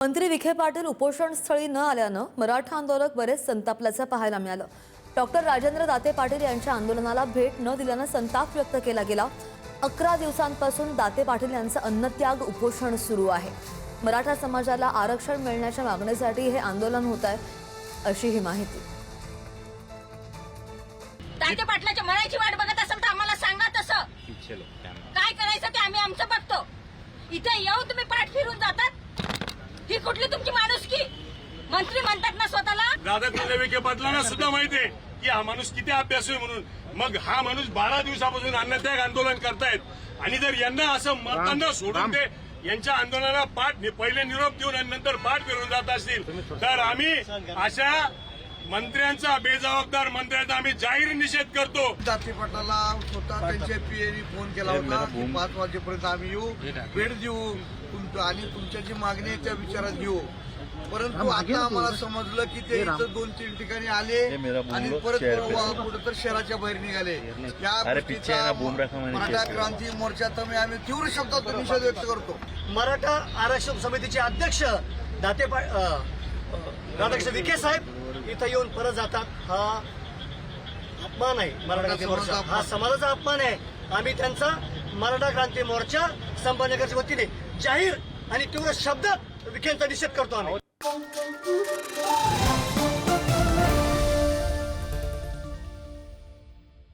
मंत्री विखे पाटील उपोषणस्थळी न आल्यानं मराठा आंदोलक बरेच संतापल्याचं पाहायला मिळालं। डॉक्टर राजेंद्र दाते पाटील यांच्या आंदोलनाला भेट न दिल्यानं संताप व्यक्त केला गेला। 11 दिवसांपासून दाते पाटील यांचं अन्नत्याग उपोषण सुरू आहे। मराठा समाजाला आरक्षण मिळण्याच्या मागणीसाठी हे आंदोलन होत आहे, अशी ही माहिती। दाते पाटलाच्या मराठी वाट बघत असेल तर आम्हाला सांगा तसं काय करायचं ते आम्ही आमचं बघतो। इथे येऊ तुम्ही पाठ फिरून जातात, ही कुठली तुमची माणुसकी? मंत्री म्हणतात ना स्वतःला। दादा विखे पाटलांना सुद्धा माहिती आहे की हा माणूस किती अभ्यासू आहे म्हणून। मग हा माणूस 12 दिवसापासून अन्नत्याग आंदोलन करतायत आणि जर यांना असं मतांना सोडून ते यांच्या आंदोलनाला पहिले निरोप देऊन आणि नंतर पाठ फिरून जात असतील तर आम्ही अशा मंत्र्यांचा, बेजबाबदार मंत्र्यांचा आम्ही जाहीर निषेध करतो। दाते पाटलाला स्वतः त्यांच्या पीएनी फोन केला होता की 5 वाजेपर्यंत आम्ही येऊ, भेट देऊ आणि तुमच्या जी मागणी आहे त्या विचारात घेऊ। परंतु आता आम्हाला समजलं की ते इथं 2-3 ठिकाणी आले आणि परत कुठं तर शहराच्या बाहेर निघाले। या मराठा क्रांती मोर्चात आम्ही तीव्र शब्दात निषेध व्यक्त करतो। मराठा आरक्षण समितीचे अध्यक्ष राधाकृष्ण विखे साहेब इथं येऊन परत जातात, हा अपमान आहे। मराठा क्रांती मोर्चा हा समाजाचा अपमान आहे। आम्ही त्यांचा मराठा क्रांती मोर्चा संभाजीनगरच्या वतीने जाहीर आणि तीव्र शब्दात विखेंचा निषेध करतो आम्ही।